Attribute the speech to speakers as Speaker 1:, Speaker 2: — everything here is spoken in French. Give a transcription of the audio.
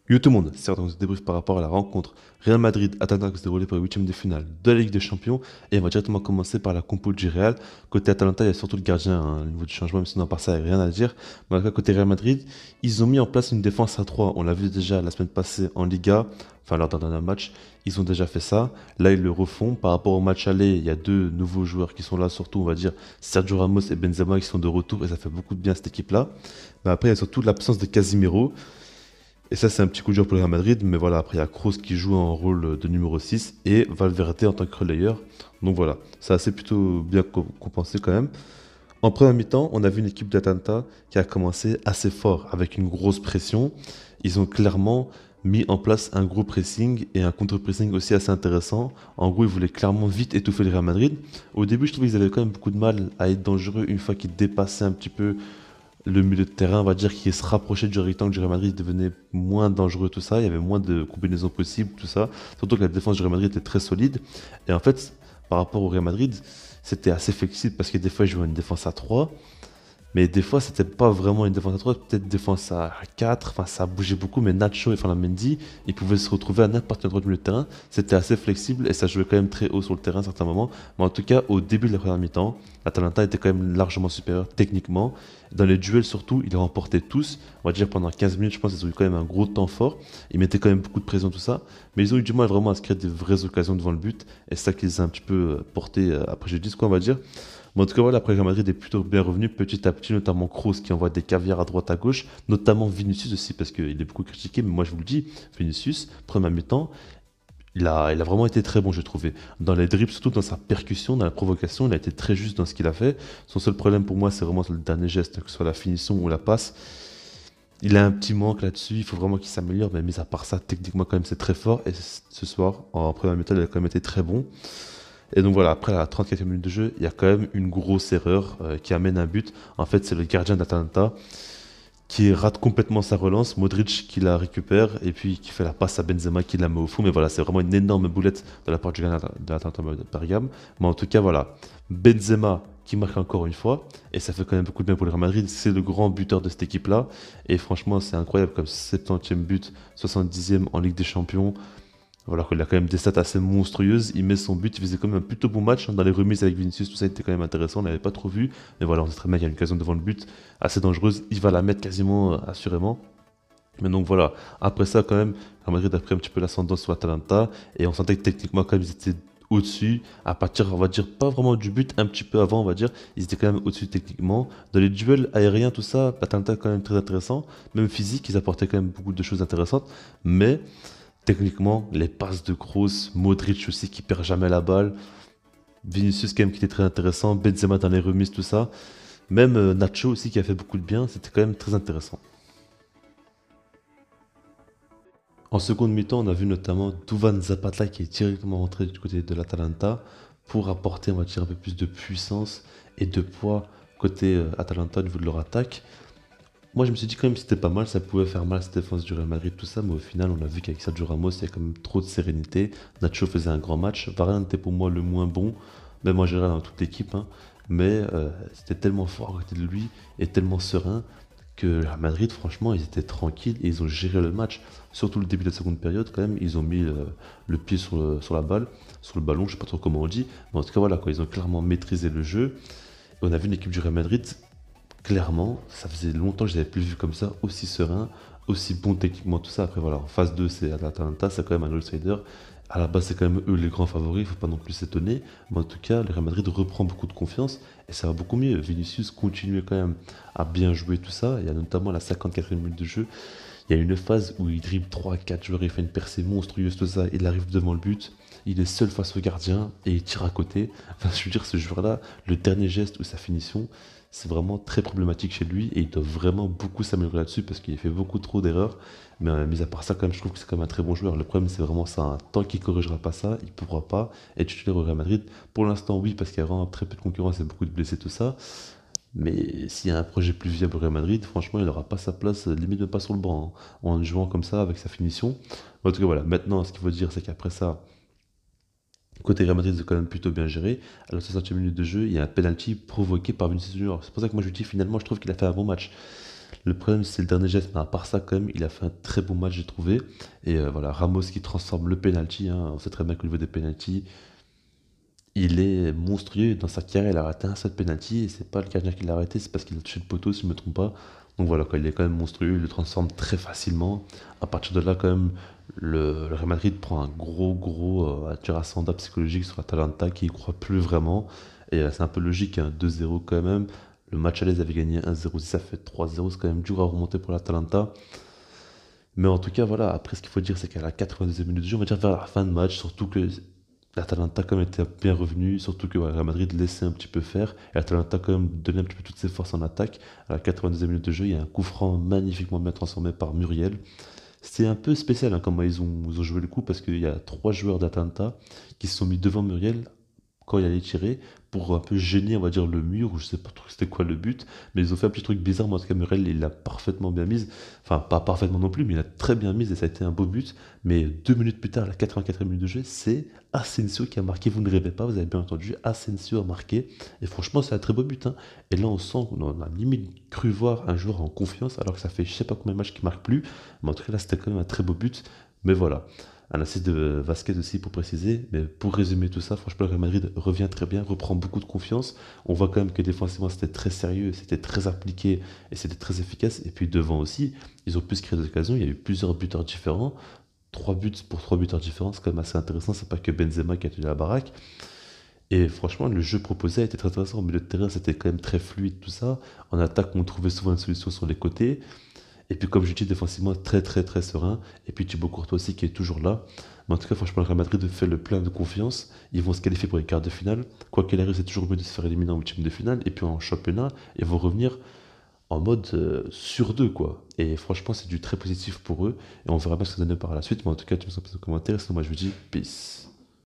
Speaker 1: Yo tout le monde, c'est donc ce débrief par rapport à la rencontre Real Madrid-Atalanta qui s'est déroulée pour les huitièmes de finale de la Ligue des Champions. Et on va directement commencer par la compo du Real. Côté Atalanta, il y a surtout le gardien, hein, au niveau du changement, même si on part ça, il n'y a rien à dire. Mais en tout cas, côté Real Madrid, ils ont mis en place une défense à 3. On l'a vu déjà la semaine passée en Liga, enfin lors d'un dernier match, ils ont déjà fait ça. Là, ils le refont. Par rapport au match aller, il y a deux nouveaux joueurs qui sont là, surtout, on va dire, Sergio Ramos et Benzema qui sont de retour et ça fait beaucoup de bien à cette équipe-là. Mais après, il y a surtout l'absence de Casimiro. Et ça, c'est un petit coup dur pour le Real Madrid. Mais voilà, après, il y a Kroos qui joue un rôle de numéro 6 et Valverde en tant que relayeur. Donc voilà, ça a assez plutôt bien compensé quand même. En première mi-temps, on a vu une équipe d'Atalanta qui a commencé assez fort, avec une grosse pression. Ils ont clairement mis en place un gros pressing et un contre-pressing aussi assez intéressant. En gros, ils voulaient clairement vite étouffer le Real Madrid. Au début, je trouvais qu'ils avaient quand même beaucoup de mal à être dangereux une fois qu'ils dépassaient un petit peu le milieu de terrain, on va dire, qui se rapprochait du rectangle du Real Madrid devenait moins dangereux, tout ça. Il y avait moins de combinaisons possibles, tout ça. Surtout que la défense du Real Madrid était très solide. Et en fait, par rapport au Real Madrid, c'était assez flexible parce que des fois, ils jouaient une défense à 3. Mais des fois, c'était pas vraiment une défense à 3, peut-être défense à 4. Enfin, ça bougeait beaucoup, mais Nacho et Ferland Mendy, ils pouvaient se retrouver à n'importe quel endroit du milieu de terrain. C'était assez flexible et ça jouait quand même très haut sur le terrain à certains moments. Mais en tout cas, au début de la première mi-temps, l'Atalanta était quand même largement supérieur techniquement. Dans les duels surtout, ils remportaient tous. On va dire pendant 15 minutes, je pense qu'ils ont eu quand même un gros temps fort. Ils mettaient quand même beaucoup de pression, tout ça. Mais ils ont eu du mal vraiment à se créer des vraies occasions devant le but. Et c'est ça qui les a un petit peu porté à préjudice, quoi, on va dire. Mais en tout cas, voilà, après Real Madrid est plutôt bien revenu petit à petit, notamment Kroos qui envoie des caviars à droite à gauche, notamment Vinicius aussi, parce qu'il est beaucoup critiqué, mais moi je vous le dis, Vinicius, première mi-temps, il a vraiment été très bon, j'ai trouvé. Dans les dribbles, surtout dans sa percussion, dans la provocation, il a été très juste dans ce qu'il a fait. Son seul problème pour moi, c'est vraiment le dernier geste, que ce soit la finition ou la passe. Il a un petit manque là-dessus, il faut vraiment qu'il s'améliore, mais mis à part ça, techniquement quand même c'est très fort. Et ce soir, en première mi-temps, il a quand même été très bon. Et donc voilà, après la 34e minute de jeu, il y a quand même une grosse erreur qui amène un but. En fait, c'est le gardien d'Atalanta qui rate complètement sa relance. Modric qui la récupère et puis qui fait la passe à Benzema qui la met au fond. Mais voilà, c'est vraiment une énorme boulette de la part du gardien de l'Atalanta de Bergame. Mais en tout cas, voilà, Benzema qui marque encore une fois. Et ça fait quand même beaucoup de bien pour le Real Madrid. C'est le grand buteur de cette équipe-là. Et franchement, c'est incroyable comme 70e but, 70e en Ligue des Champions. Alors qu'il a quand même des stats assez monstrueuses. Il met son but, il faisait quand même un plutôt bon match, hein. Dans les remises avec Vinicius, tout ça était quand même intéressant. On l'avait pas trop vu. Mais voilà, on sait très bien qu'il y a une occasion devant le but assez dangereuse. Il va la mettre quasiment assurément. Mais donc voilà, après ça, quand même, Real Madrid a pris un petit peu l'ascendant sur Atalanta. Et on sentait que techniquement, quand même, ils étaient au-dessus. À partir, on va dire, pas vraiment du but, un petit peu avant, on va dire. Ils étaient quand même au-dessus techniquement. Dans les duels aériens, tout ça, Atalanta est quand même très intéressant. Même physique, ils apportaient quand même beaucoup de choses intéressantes. Mais. Techniquement, les passes de Kroos, Modric aussi qui perd jamais la balle, Vinicius quand même qui était très intéressant, Benzema dans les remises, tout ça. Même Nacho aussi qui a fait beaucoup de bien, c'était quand même très intéressant. En seconde mi-temps, on a vu notamment Duvan Zapata qui est directement rentré du côté de l'Atalanta pour apporter, on va dire, un peu plus de puissance et de poids côté Atalanta au niveau de leur attaque. Moi, je me suis dit quand même que c'était pas mal, ça pouvait faire mal cette défense du Real Madrid, tout ça, mais au final, on a vu qu'avec Sergio Ramos, il y a quand même trop de sérénité. Nacho faisait un grand match. Varane était pour moi le moins bon, même en général dans toute l'équipe, hein. Mais c'était tellement fort à côté de lui et tellement serein que le Real Madrid, franchement, ils étaient tranquilles et ils ont géré le match. Surtout le début de la seconde période, quand même, ils ont mis le pied sur la balle, sur le ballon, je sais pas trop comment on dit, mais en tout cas, voilà, quoi, ils ont clairement maîtrisé le jeu. Et on a vu une équipe du Real Madrid. Clairement, ça faisait longtemps que je n'avais plus vu comme ça, aussi serein, aussi bon techniquement, tout ça. Après, voilà, en phase 2, c'est l'Atalanta, c'est quand même un outsider. À la base, c'est quand même eux les grands favoris, il ne faut pas non plus s'étonner. Mais en tout cas, le Real Madrid reprend beaucoup de confiance et ça va beaucoup mieux. Vinicius continue quand même à bien jouer tout ça. Il y a notamment la 54e minute de jeu. Il y a une phase où il dribble 3 4 joueurs, il fait une percée monstrueuse, tout ça. Il arrive devant le but, il est seul face au gardien et il tire à côté. Enfin, je veux dire, ce joueur-là, le dernier geste ou sa finition, c'est vraiment très problématique chez lui et il doit vraiment beaucoup s'améliorer là-dessus parce qu'il fait beaucoup trop d'erreurs. Mais mis à part ça, quand même, je trouve que c'est quand même un très bon joueur. Le problème, c'est vraiment ça, hein. Tant qu'il corrigera pas ça, il pourra pas être titulaire au Real Madrid. Pour l'instant, oui, parce qu'il y a vraiment très peu de concurrence et beaucoup de blessés, tout ça. Mais s'il y a un projet plus viable au Real Madrid, franchement, il n'aura pas sa place, limite même pas sur le banc, hein, en jouant comme ça avec sa finition. En tout cas, voilà. Maintenant, ce qu'il faut dire, c'est qu'après ça, côté Real Madrid, c'est quand même plutôt bien géré. À la 60e minute de jeu, il y a un penalty provoqué par Vinicius Junior. C'est pour ça que moi je dis finalement, je trouve qu'il a fait un bon match. Le problème, c'est le dernier geste, mais à part ça, quand même, il a fait un très bon match, j'ai trouvé. Et voilà, Ramos qui transforme le penalty, hein, on sait très bien qu'au niveau des penalties, il est monstrueux. Dans sa carrière, il a raté un seul penalty, et c'est pas le gardien qui l'a arrêté, c'est parce qu'il a touché le poteau, si je me trompe pas. Donc voilà, quoi, il est quand même monstrueux, il le transforme très facilement. À partir de là, quand même, le Real Madrid prend un gros ascendant psychologique sur l'Atalanta qui y croit plus vraiment. Et c'est un peu logique, hein, 2-0 quand même. Le match aller, ils avaient gagné 1-0, si ça fait 3-0, c'est quand même dur à remonter pour l'Atalanta. Mais en tout cas, voilà, après ce qu'il faut dire, c'est qu'à la 92e minute de jeu, on va dire vers la fin de match, surtout que l'Atalanta quand même était bien revenu, surtout que voilà, Real Madrid laissait un petit peu faire, et l'Atalanta quand même donnait un petit peu toutes ses forces en attaque. À la 92e minute de jeu, il y a un coup franc magnifiquement bien transformé par Muriel. C'est un peu spécial hein, comment ils ont joué le coup, parce qu'il y a trois joueurs d'Atalanta qui se sont mis devant Muriel quand il allait tirer pour un peu gêner, on va dire, le mur, ou je sais pas trop c'était quoi le but, mais ils ont fait un petit truc bizarre, mais en tout cas, Muriel, il l'a parfaitement bien mise, enfin, pas parfaitement non plus, mais il a très bien mise et ça a été un beau but, mais 2 minutes plus tard, à la 84e minute de jeu, c'est Asensio qui a marqué, vous ne rêvez pas, vous avez bien entendu, Asensio a marqué, et franchement, c'est un très beau but, hein. Et là, on sent qu'on a limite cru voir un joueur en confiance, alors que ça fait je sais pas combien de matchs qu'il marque plus, mais en tout cas, là, c'était quand même un très beau but, mais voilà. Un assist de Vasquez aussi pour préciser, mais pour résumer tout ça, franchement, le Real Madrid revient très bien, reprend beaucoup de confiance. On voit quand même que défensivement c'était très sérieux, c'était très appliqué et c'était très efficace. Et puis devant aussi, ils ont pu se créer des occasions, il y a eu plusieurs buteurs différents. Trois buts pour trois buteurs différents, c'est quand même assez intéressant, c'est pas que Benzema qui a tenu la baraque. Et franchement, le jeu proposé était très intéressant. Au milieu de terrain, c'était quand même très fluide, tout ça. En attaque, on trouvait souvent une solution sur les côtés. Et puis, comme je dis, défensivement, très serein. Et puis, Thibaut Courtois aussi qui est toujours là. Mais en tout cas, franchement, le Real Madrid fait le plein de confiance. Ils vont se qualifier pour les quarts de finale. Quoi qu'il arrive, c'est toujours mieux de se faire éliminer en huitième de finale. Et puis, en championnat, ils vont revenir en mode sur deux, quoi. Et franchement, c'est du très positif pour eux. Et on verra bien ce que ça donne par la suite. Mais en tout cas, tu me sens pas de commentaires. Sinon, moi, je vous dis peace.